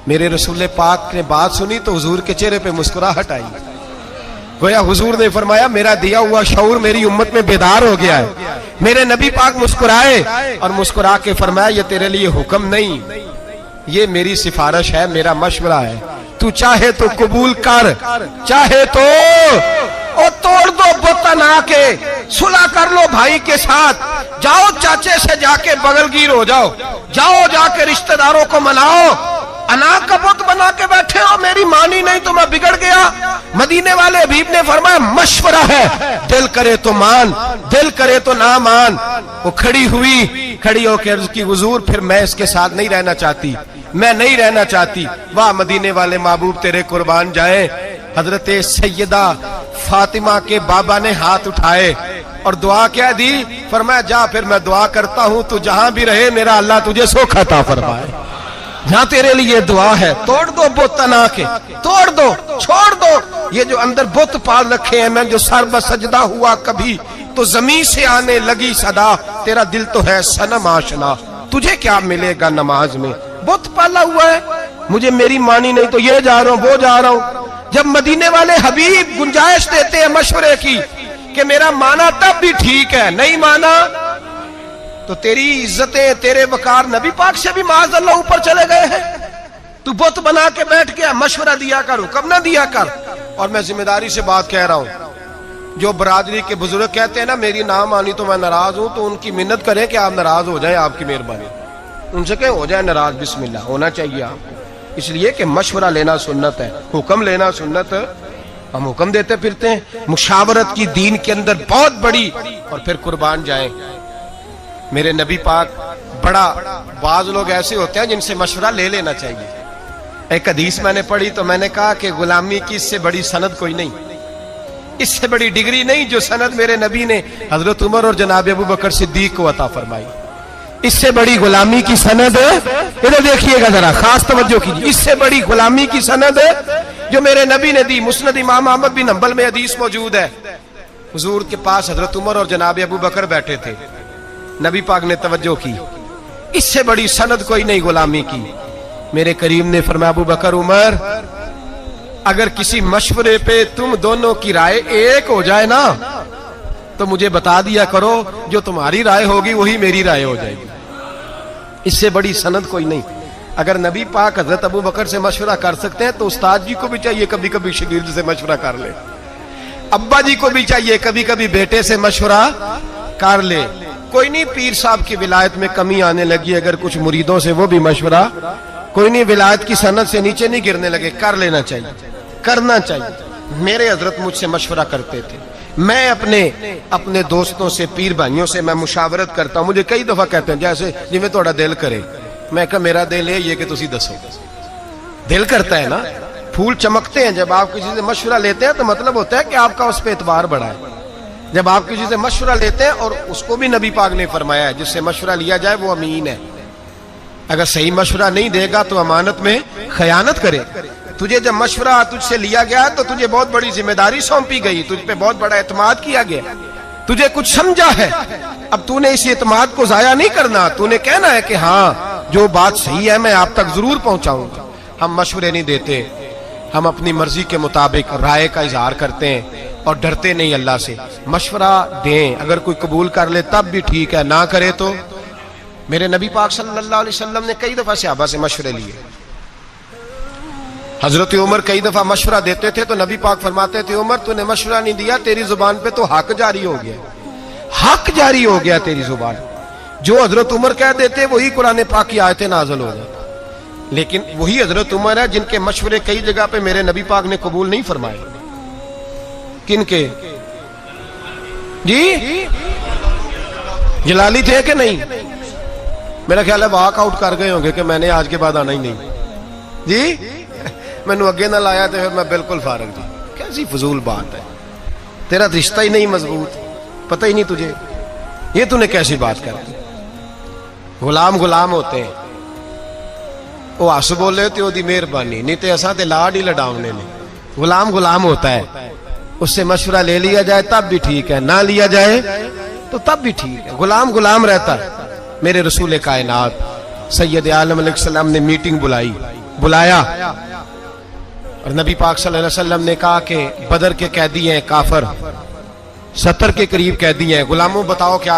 मेरे रसूल पाक ने बात सुनी तो हुजूर के चेहरे पे मुस्कुराहट आई। गोया हुजूर ने फरमाया मेरा दिया हुआ शऊर मेरी उम्मत में बेदार हो गया है। मेरे नबी पाक मुस्कुराए और मुस्कुरा के फरमाया ये तेरे लिए हुक्म नहीं, ये मेरी सिफारिश है, मेरा मशवरा है। तू चाहे तो कबूल कर, चाहे तो और तोड़ दो बुतना के, सुलह कर लो भाई के साथ, जाओ चाचे से जाके बगलगीर हो जाओ, जाओ जाके रिश्तेदारों को मनाओ। अनाक का बुत बना के बैठे हो, मेरी मानी नहीं तो मैं बिगड़ गया। मदीने वाले हबीब ने फरमाया मशवरा है, दिल करे तो मान, दिल करे तो ना मान। वो खड़ी हुई, खड़ी होकर अर्ज की हुजूर फिर मैं इसके साथ नहीं रहना चाहती, मैं नहीं रहना चाहती। वाह मदीने वाले महबूब तेरे कुर्बान जाए। हजरत सैयदा फातिमा के बाबा ने हाथ उठाए और दुआ क्या दी, फरमाया जा फिर मैं दुआ करता हूं तू जहां भी रहे मेरा अल्लाह तुझे सुख अता फरमाए। जहां तेरे लिए दुआ है, तोड़ दो बुत ना के, तोड़ दो, छोड़ दो ये जो अंदर बुत पाल रखे हैं। मैं जो सर बसजदा हुआ कभी तो जमीन से आने लगी सदा, तेरा दिल तो है सनम आशना, तुझे क्या मिलेगा नमाज में। बुत पाला हुआ है, मुझे मेरी मानी नहीं तो ये जा रहा हूं वो जा रहा हूं। जब मदीने वाले हबीब गुंजाइश देते हैं मशवरे की कि मेरा माना तब भी ठीक है, नहीं माना तो तेरी इज्जतें तेरे वकार नबी पाक से भी माज़अल्लाह ऊपर चले गए हैं। तू बुत बना के बैठ गया, मशवरा दिया कर, हुक्म ना दिया कर। और मैं जिम्मेदारी से बात कह रहा हूं, जो बरादरी के बुजुर्ग कहते हैं ना मेरी ना मानी तो मैं नाराज हूं, तो उनकी मिन्नत करें कि आप नाराज हो जाए, आपकी मेहरबानी। उनसे कहें हो जाए नाराज, बिस्मिल्लाह होना चाहिए आपको, इसलिए कि मशवरा लेना सुन्नत है, हुक्म लेना सुन्नत। हम हुक्म देते फिरते हैं, मुशावरत की दीन के अंदर बहुत बड़ी। और फिर कुर्बान जाए मेरे नबी पाक, बड़ा बाज लोग ऐसे होते हैं जिनसे मशवरा ले लेना चाहिए। एक हदीस मैंने पढ़ी तो मैंने कहा कि गुलामी की इससे बड़ी सनद कोई नहीं, इससे बड़ी डिग्री नहीं जो सनद मेरे नबी ने हजरत उमर और जनाब अबू बकर सिद्दीक को अता फरमाई। इससे बड़ी गुलामी की सनद, इधर देखिएगा जरा, खास तवज्जो कीजिए, इससे बड़ी गुलामी की सनद जो मेरे नबी ने दी। मुस्नद इमाम अहमद बिन हंबल में हदीस मौजूद है, हुजूर के पास हजरत उमर और जनाब अबू बकर बैठे थे। नबी पाक ने तवज्जो की, इससे बड़ी सनद कोई नहीं गुलामी की। मेरे करीम ने फरमाया अबू बकर उमर, अगर किसी मशवरे पे तुम दोनों की राय एक हो जाए ना तो मुझे बता दिया करो, जो तुम्हारी राय होगी वही मेरी राय हो जाएगी। इससे बड़ी सनद कोई नहीं। अगर नबी पाक हजरत अबू बकर से मशवरा कर सकते हैं तो उस्ताद जी को भी चाहिए कभी कभी शागिर्द से मशवरा कर ले, अब्बा जी को भी चाहिए कभी कभी बेटे से मशवरा कर ले। कोई नहीं, पीर साहब की विलायत में कमी आने लगी, अगर कुछ मुरीदों से वो भी मशवरा, कोई नहीं, विलायत की सनद से नीचे नहीं गिरने लगे, कर लेना चाहिए, करना चाहिए। मेरे हजरत मुझसे मशवरा करते थे, मैं अपने दोस्तों से, पीर भाइयों से मैं मुशावरत करता हूं। मुझे कई दफा कहते हैं जैसे जिवें थोड़ा दिल करे, मैं कहा मेरा दिल है ये कि तुसी दसो। दिल करता है ना, फूल चमकते हैं जब आप किसी से मशवरा लेते हैं, तो मतलब होता है कि आपका उस पर एतबार बढ़ा है। जब आप किसी से मशवरा लेते हैं, और उसको भी नबी पाक ने फरमाया है जिससे मशवरा लिया जाए वो अमीन है। अगर सही मशवरा नहीं देगा तो अमानत में खयानत करे। तुझे जब मशवरा तुझसे लिया गया तो तुझे बहुत बड़ी जिम्मेदारी सौंपी गई, तुझ पे बहुत बड़ा एतमाद किया गया, तुझे कुछ समझा है। अब तूने इस एतमाद को जाया नहीं करना, तूने कहना है कि हाँ जो बात सही है मैं आप तक जरूर पहुंचाऊंगा। हम मशवरे नहीं देते, हम अपनी मर्जी के मुताबिक राय का इजहार करते हैं और डरते नहीं अल्लाह से। मशवरा दें, अगर कोई कबूल कर ले तब भी ठीक है, ना करे तो। मेरे नबी पाक सल्लल्लाहु अलैहि वसल्लम ने कई दफा सहाबा से मशवरे लिए। हजरत उमर कई दफा मशवरा देते थे तो नबी पाक फरमाते थे उमर तूने मशवरा नहीं दिया, तेरी जुबान पे तो हक जारी हो गया, हक जारी हो गया तेरी जुबान। जो हजरत उमर कह देते वही कुरान पाक की आयतें नाज़िल हो जाती। लेकिन वही हजरत उमर है जिनके मशवरे कई जगह पे मेरे नबी पाक ने कबूल नहीं फरमाए। किनके जी? जलाली थे कि नहीं? मेरा ख्याल है वॉकआउट कर गए होंगे कि मैंने आज के बाद आना ही नहीं जी, मैनू अगे ना लाया तो फिर मैं बिल्कुल फारग जी। कैसी फजूल बात है, तेरा रिश्ता ही नहीं मजबूत, पता ही नहीं तुझे, ये तूने कैसी बात कर दी। गुलाम गुलाम होते हैं, वो हस बोले तो ओदी मेहरबानी, नहीं तो ऐसा तो लाड ही लडावने ने। गुलाम गुलाम होता है, उससे मशवरा ले लिया जाए तब भी ठीक है, ना लिया जाए तो तब भी ठीक है, गुलाम गुलाम रहता है। मेरे रसूल कायनात सैयद आलम अलैहिस्सलाम ने मीटिंग बुलाई, बुलाया और नबी पाक सल्लल्लाहु अलैहि वसल्लम ने कहा कि बदर के कैदी हैं काफर, 70 के करीब कैदी हैं, गुलामों बताओ क्या